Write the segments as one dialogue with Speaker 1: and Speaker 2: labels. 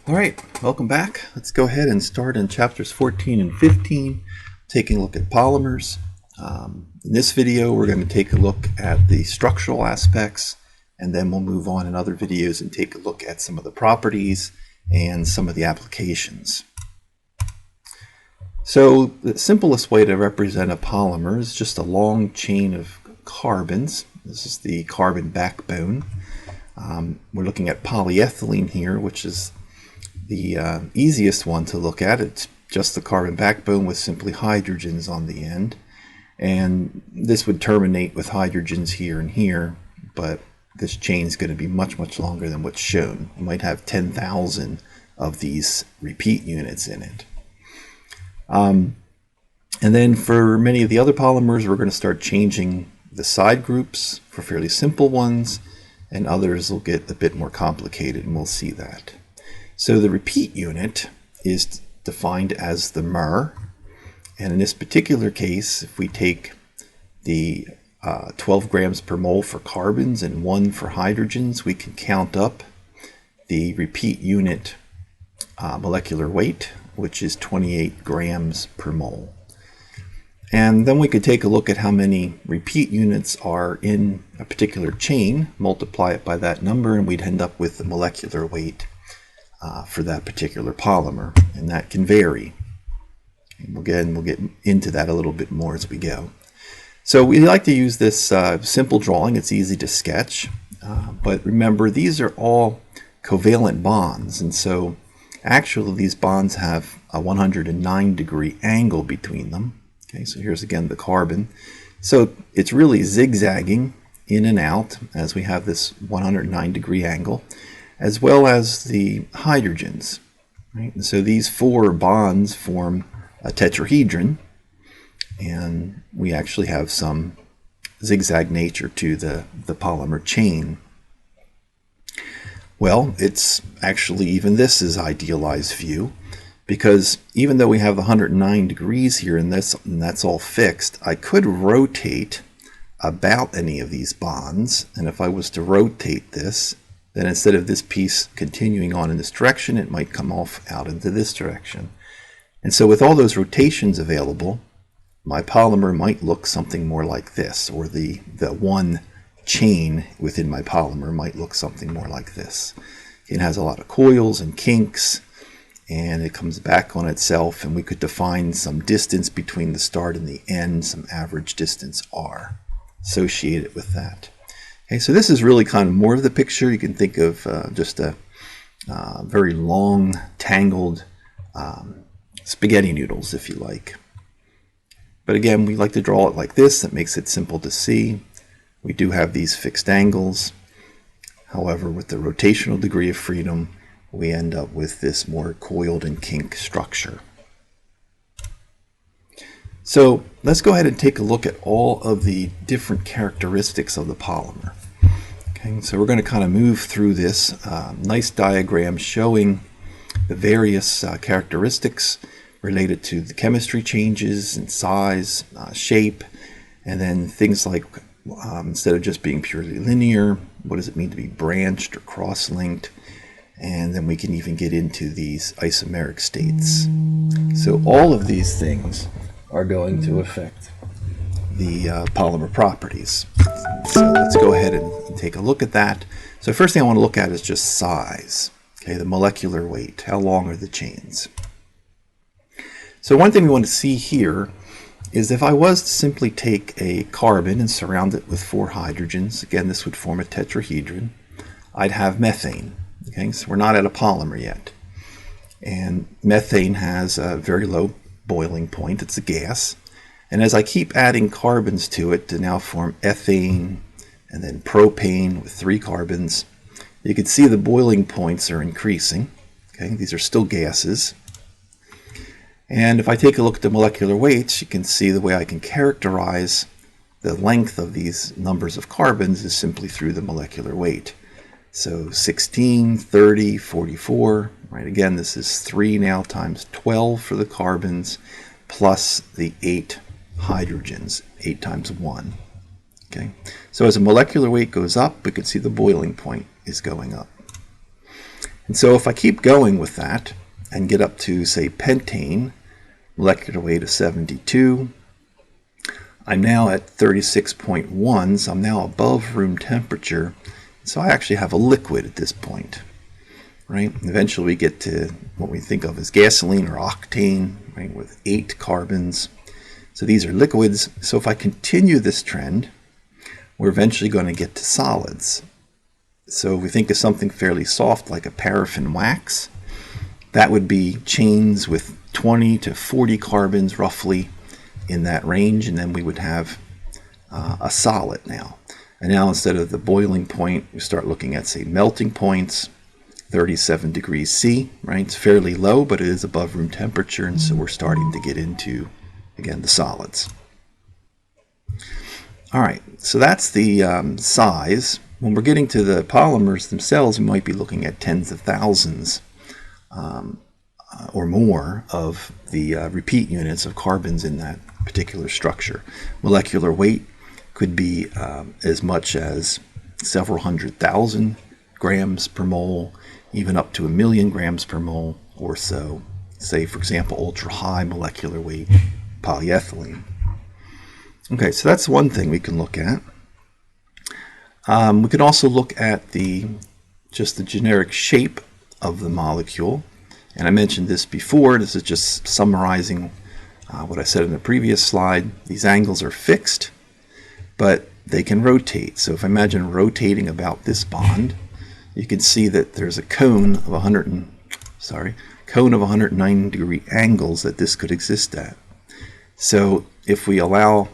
Speaker 1: All right, welcome back. Let's go ahead and start in chapters 14 and 15, taking a look at polymers. In this video, we're going to take a look at the structural aspects, and then we'll move on in other videos and take a look at some of the properties and some of the applications. So the simplest way to represent a polymer is just a long chain of carbons. This is the carbon backbone. We're looking at polyethylene here, which is the easiest one to look at. It's just the carbon backbone with simply hydrogens on the end, and this would terminate with hydrogens here and here, but this chain is going to be much longer than what's shown. You might have 10,000 of these repeat units in it. And then for many of the other polymers, we're going to start changing the side groups for fairly simple ones, and others will get a bit more complicated, and we'll see that. So the repeat unit is defined as the mer, and in this particular case, if we take the 12 grams per mole for carbons and 1 for hydrogens, we can count up the repeat unit molecular weight, which is 28 grams per mole. And then we could take a look at how many repeat units are in a particular chain, multiply it by that number, and we'd end up with the molecular weight for that particular polymer, and that can vary. And we'll get into that a little bit more as we go. So we like to use this simple drawing. It's easy to sketch, but remember, these are all covalent bonds, and so actually these bonds have a 109-degree angle between them. Okay, so here's again the carbon. So it's really zigzagging in and out as we have this 109-degree angle, as well as the hydrogens. Right? And so these four bonds form a tetrahedron, and we actually have some zigzag nature to the polymer chain. Well, it's actually, even this is idealized view, because even though we have 109 degrees here and that's all fixed, I could rotate about any of these bonds, and if I was to rotate this, then instead of this piece continuing on in this direction, it might come off out into this direction. And so with all those rotations available, my polymer might look something more like this, or the one chain within my polymer might look something more like this. It has a lot of coils and kinks, and it comes back on itself, and we could define some distance between the start and the end, some average distance r associated with that. Okay, so this is really kind of more of the picture. You can think of just a very long, tangled spaghetti noodles, if you like. But again, we like to draw it like this. That makes it simple to see. We do have these fixed angles. However, with the rotational degree of freedom, we end up with this more coiled and kink structure. So let's go ahead and take a look at all of the different characteristics of the polymer. Okay, so we're going to kind of move through this nice diagram showing the various characteristics related to the chemistry changes in size, shape, and then things like instead of just being purely linear, what does it mean to be branched or cross-linked? And then we can even get into these isomeric states. So all of these things are going to affect the polymer properties. So let's go ahead and take a look at that. So first thing I want to look at is just size. Okay, the molecular weight. How long are the chains? So one thing we want to see here is if I was to simply take a carbon and surround it with 4 hydrogens, again this would form a tetrahedron, I'd have methane. Okay, so we're not at a polymer yet. And methane has a very low boiling point. It's a gas. And as I keep adding carbons to it to now form ethane and then propane with 3 carbons, you can see the boiling points are increasing. Okay, these are still gases. And if I take a look at the molecular weights, you can see the way I can characterize the length of these numbers of carbons is simply through the molecular weight. So 16, 30, 44, right? Again, this is 3 now times 12 for the carbons plus the 8 hydrogens, 8 times 1. Okay, so as the molecular weight goes up, we can see the boiling point is going up. And so if I keep going with that and get up to, say, pentane, molecular weight of 72, I'm now at 36.1, so I'm now above room temperature. So I actually have a liquid at this point, right? Eventually we get to what we think of as gasoline or octane, right, with 8 carbons. So these are liquids. So if I continue this trend, we're eventually going to get to solids. So if we think of something fairly soft like a paraffin wax, that would be chains with 20 to 40 carbons roughly in that range, and then we would have a solid now. And now instead of the boiling point, we start looking at, say, melting points, 37 degrees C, right? It's fairly low, but it is above room temperature, and so we're starting to get into, again, the solids. All right, so that's the size. When we're getting to the polymers themselves, we might be looking at tens of thousands or more of the repeat units of carbons in that particular structure. Molecular weight could be as much as several 100,000 grams per mole, even up to 1,000,000 grams per mole or so. Say, for example, ultra high molecular weight polyethylene. Okay, so that's one thing we can look at. We can also look at just the generic shape of the molecule. And I mentioned this before. This is just summarizing what I said in the previous slide. These angles are fixed, but they can rotate. So if I imagine rotating about this bond, you can see that there's a cone of 190-degree angles that this could exist at. So if we allow,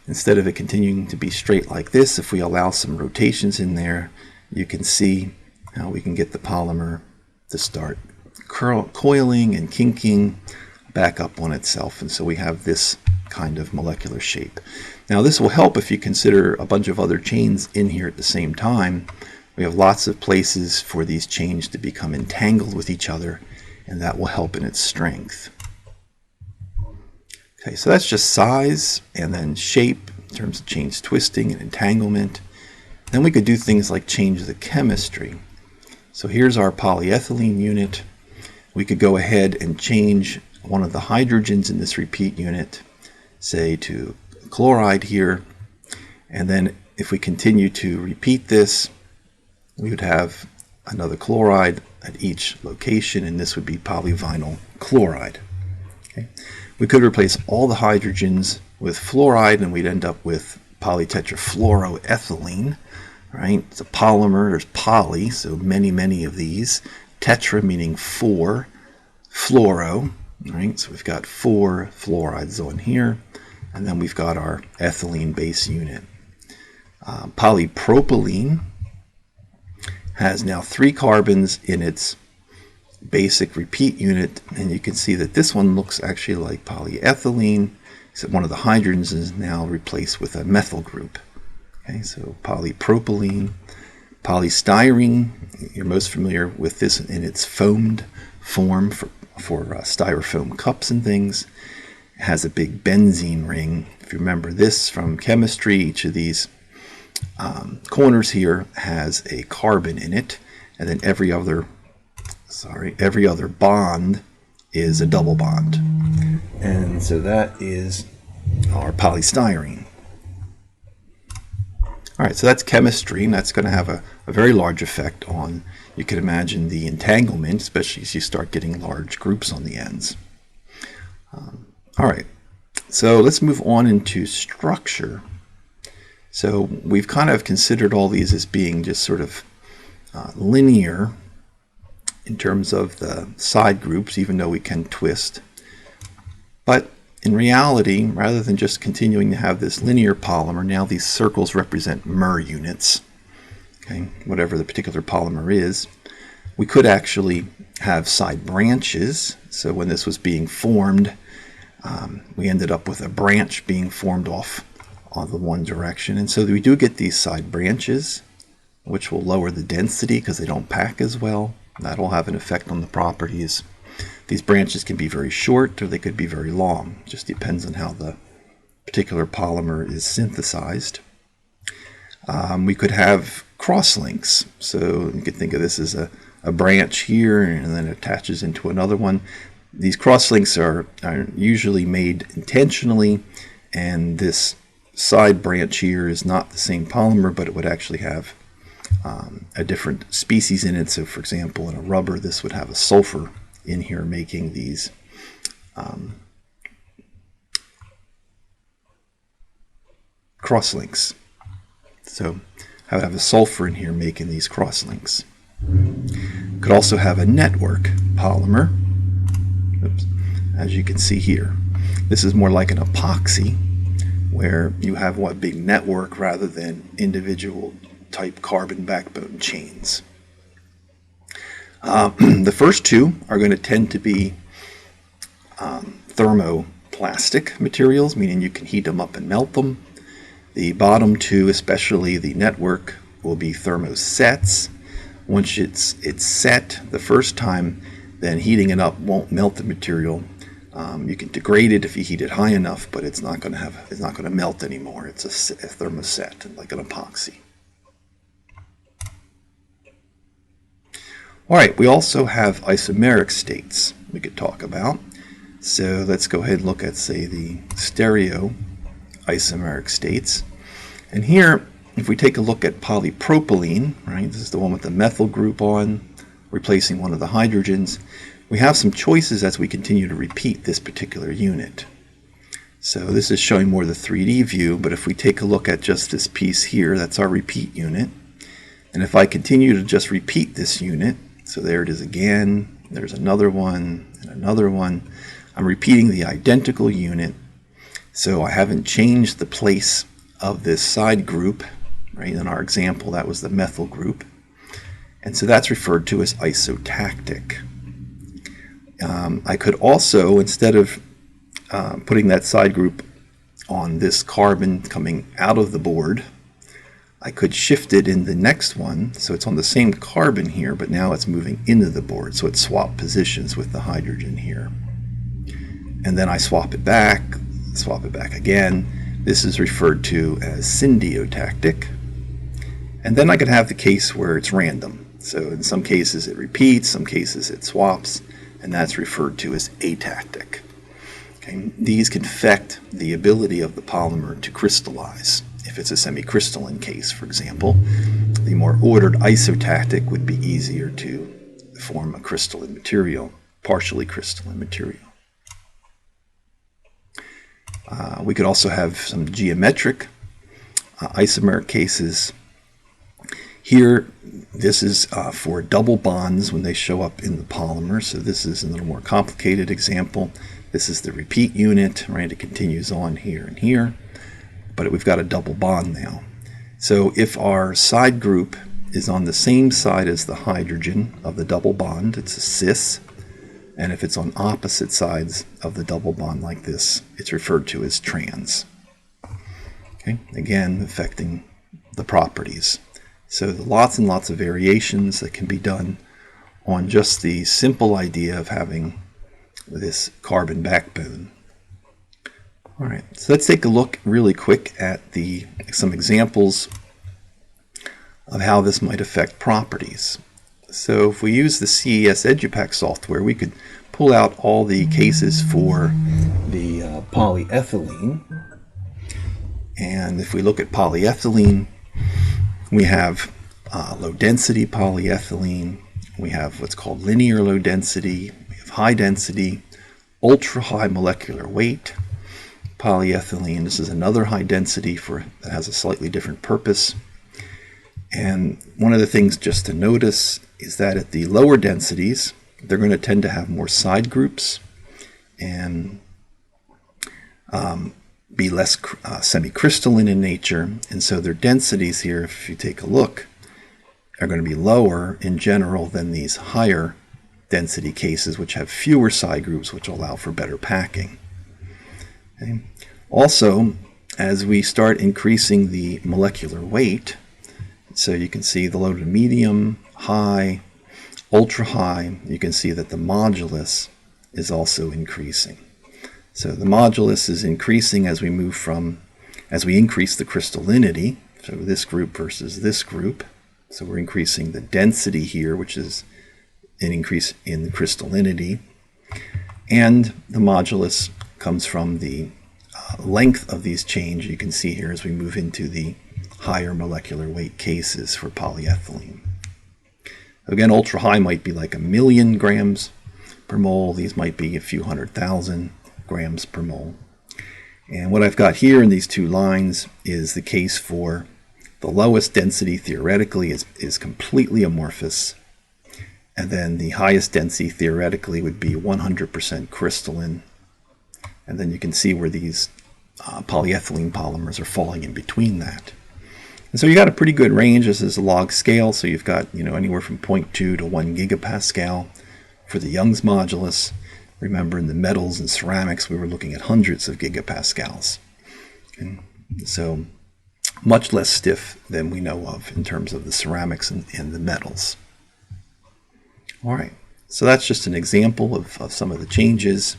Speaker 1: instead of it continuing to be straight like this, if we allow some rotations in there, you can see how we can get the polymer to start coiling and kinking back up on itself. And so we have this kind of molecular shape. Now this will help if you consider a bunch of other chains in here at the same time. We have lots of places for these chains to become entangled with each other, and that will help in its strength. Okay, so that's just size and then shape in terms of chains twisting and entanglement. Then we could do things like change the chemistry. So here's our polyethylene unit. We could go ahead and change one of the hydrogens in this repeat unit, say to chloride here, and then if we continue to repeat this, we would have another chloride at each location, and this would be polyvinyl chloride. Okay. We could replace all the hydrogens with fluoride, and we'd end up with polytetrafluoroethylene. Right? It's a polymer. There's poly, so many of these. Tetra meaning 4, fluoro. Right? So we've got 4 fluorides on here, and then we've got our ethylene base unit. Polypropylene has now 3 carbons in its basic repeat unit, and you can see that this one looks actually like polyethylene, except one of the hydrogens is now replaced with a methyl group. Okay, so polypropylene. Polystyrene, you're most familiar with this in its foamed form for styrofoam cups and things. It has a big benzene ring. If you remember this from chemistry, each of these corners here has a carbon in it, and then every other bond is a double bond. And so that is our polystyrene. All right, so that's chemistry, and that's going to have a very large effect on, you can imagine, the entanglement, especially as you start getting large groups on the ends. All right, so let's move on into structure. So we've kind of considered all these as being just sort of linear in terms of the side groups, even though we can twist. But in reality, rather than just continuing to have this linear polymer, now these circles represent mer units, okay, whatever the particular polymer is. We could actually have side branches. So when this was being formed, we ended up with a branch being formed off on the one direction. And so we do get these side branches, which will lower the density because they don't pack as well. That'll have an effect on the properties. These branches can be very short or they could be very long. It just depends on how the particular polymer is synthesized. We could have crosslinks. So you could think of this as a a branch here and then it attaches into another one. These crosslinks are usually made intentionally, and this side branch here is not the same polymer, but it would actually have a different species in it. So for example, in a rubber, this would have a sulfur in here making these crosslinks. So I would have a sulfur in here making these crosslinks. Could also have a network polymer. Oops. As you can see here, this is more like an epoxy, where you have one big network rather than individual type carbon backbone chains. The first two are going to tend to be thermoplastic materials, meaning you can heat them up and melt them. The bottom two, especially the network, will be thermosets. Once it's set the first time, then heating it up won't melt the material. You can degrade it if you heat it high enough, but it's not going to melt anymore. It's a thermoset, like an epoxy. All right, we also have isomeric states we could talk about. So let's go ahead and look at, say, the stereo isomeric states. And here, if we take a look at polypropylene, right, this is the one with the methyl group on, replacing one of the hydrogens, we have some choices as we continue to repeat this particular unit. So this is showing more the 3D view, but if we take a look at just this piece here, that's our repeat unit. And if I continue to just repeat this unit, so there it is again, there's another one, and another one, I'm repeating the identical unit, so I haven't changed the place of this side group, right? In our example, that was the methyl group. And so that's referred to as isotactic. I could also, instead of putting that side group on this carbon coming out of the board, I could shift it in the next one, so it's on the same carbon here, but now it's moving into the board, so it swapped positions with the hydrogen here. And then I swap it back again. This is referred to as syndiotactic. And then I could have the case where it's random. So in some cases it repeats, some cases it swaps, and that's referred to as atactic. Okay. These can affect the ability of the polymer to crystallize. If it's a semi-crystalline case, for example, the more ordered isotactic would be easier to form a crystalline material, partially crystalline material. We could also have some geometric isomeric cases. Here, this is for double bonds when they show up in the polymer. So this is a little more complicated example. This is the repeat unit, right? It continues on here and here, but we've got a double bond now. So if our side group is on the same side as the hydrogen of the double bond, it's a cis. And if it's on opposite sides of the double bond like this, it's referred to as trans. Okay, again, affecting the properties. So lots and lots of variations that can be done on just the simple idea of having this carbon backbone. All right, so let's take a look really quick at some examples of how this might affect properties. So if we use the CES EduPack software, we could pull out all the cases for the polyethylene. And if we look at polyethylene, we have low density polyethylene, we have what's called linear low density, we have high density, ultra high molecular weight polyethylene. This is another high density that has a slightly different purpose. And one of the things just to notice is that at the lower densities, they're going to tend to have more side groups and be less semi-crystalline in nature. And so their densities here, if you take a look, are going to be lower in general than these higher density cases, which have fewer side groups, which allow for better packing. Okay. Also, as we start increasing the molecular weight, so you can see the low to medium, high, ultra high, you can see that the modulus is also increasing. So the modulus is increasing as we increase the crystallinity, so this group versus this group. So we're increasing the density here, which is an increase in crystallinity. And the modulus comes from the length of these chains. You can see here as we move into the higher molecular weight cases for polyethylene. Again, ultra high might be like 1,000,000 grams per mole. These might be a few 100,000 grams per mole. And what I've got here in these two lines is the case for the lowest density theoretically is completely amorphous. And then the highest density theoretically would be 100% crystalline. And then you can see where these polyethylene polymers are falling in between that. And so you got a pretty good range. This is a log scale, so you've got anywhere from 0.2 to 1 gigapascal for the Young's modulus. Remember, in the metals and ceramics, we were looking at hundreds of gigapascals. Okay? So much less stiff than we know of in terms of the ceramics and the metals. All right, so that's just an example of some of the changes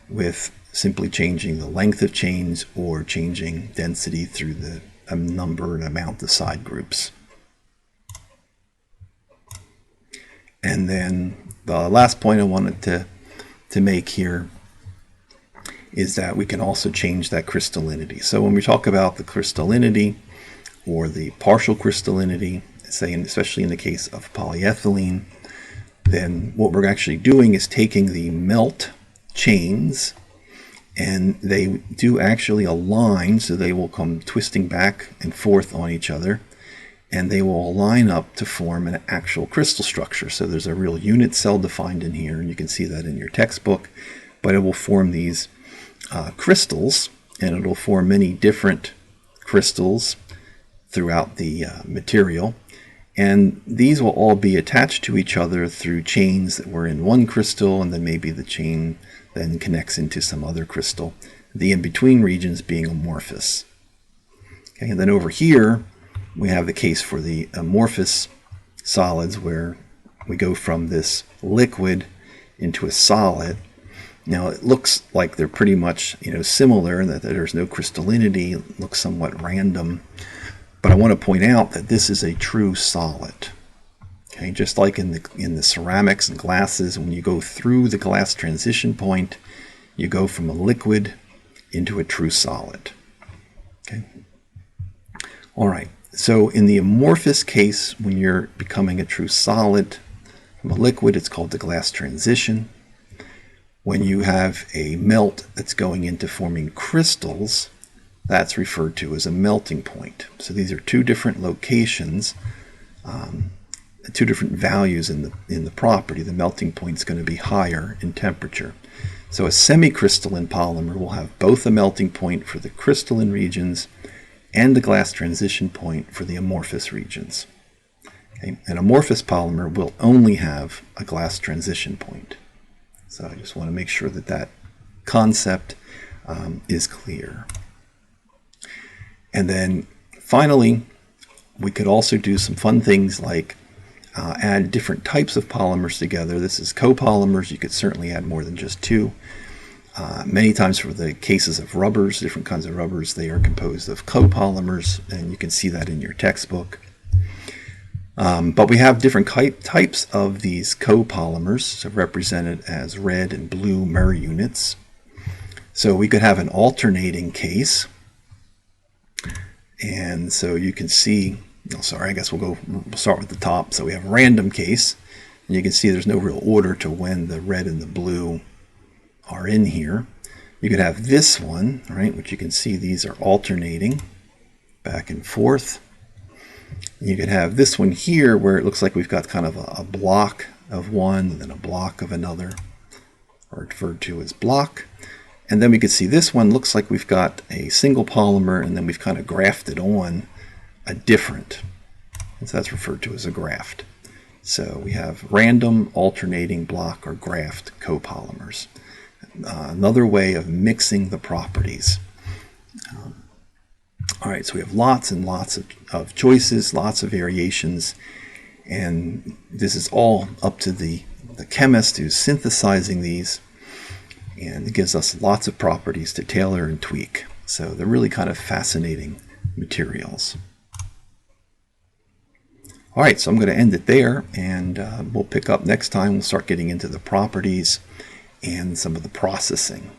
Speaker 1: with simply changing the length of chains or changing density through the number and amount of side groups. And then the last point I wanted to make here is that we can also change that crystallinity. So when we talk about the crystallinity or the partial crystallinity, say especially in the case of polyethylene, then what we're actually doing is taking the melt chains, and they do actually align, so they will come twisting back and forth on each other, and they will line up to form an actual crystal structure. So there's a real unit cell defined in here, and you can see that in your textbook, but it will form these crystals, and it will form many different crystals throughout the material. And these will all be attached to each other through chains that were in one crystal, and then maybe the chain then connects into some other crystal, the in-between regions being amorphous. Okay, and then over here, we have the case for the amorphous solids, where we go from this liquid into a solid. Now, it looks like they're pretty much similar, that there's no crystallinity, it looks somewhat random. But I want to point out that this is a true solid. Okay, just like in the ceramics and glasses, when you go through the glass transition point, you go from a liquid into a true solid. Okay. All right. So in the amorphous case, when you're becoming a true solid from a liquid, it's called the glass transition. When you have a melt that's going into forming crystals, that's referred to as a melting point. So these are two different locations, two different values in the property. The melting point is going to be higher in temperature. So a semi-crystalline polymer will have both a melting point for the crystalline regions and the glass transition point for the amorphous regions. Okay? An amorphous polymer will only have a glass transition point. So I just want to make sure that concept is clear. And then finally, we could also do some fun things like add different types of polymers together. This is copolymers. You could certainly add more than just two. Many times for the cases of rubbers, different kinds of rubbers, they are composed of copolymers, and you can see that in your textbook. But we have different types of these copolymers, so represented as red and blue Murray units. So we could have an alternating case. And so you can see, I guess we'll start with the top. So we have a random case, and you can see there's no real order to when the red and the blue are in here. You could have this one, right, which you can see these are alternating back and forth. You could have this one here where it looks like we've got kind of a block of one and then a block of another, or referred to as block. And then we could see this one looks like we've got a single polymer, and then we've kind of grafted on a different. And so that's referred to as a graft. So we have random, alternating, block, or graft copolymers. Another way of mixing the properties. All right, so we have lots and lots of choices, lots of variations, and this is all up to the chemist who's synthesizing these. And it gives us lots of properties to tailor and tweak. So they're really kind of fascinating materials. All right, so I'm going to end it there, and we'll pick up next time. We'll start getting into the properties and some of the processing.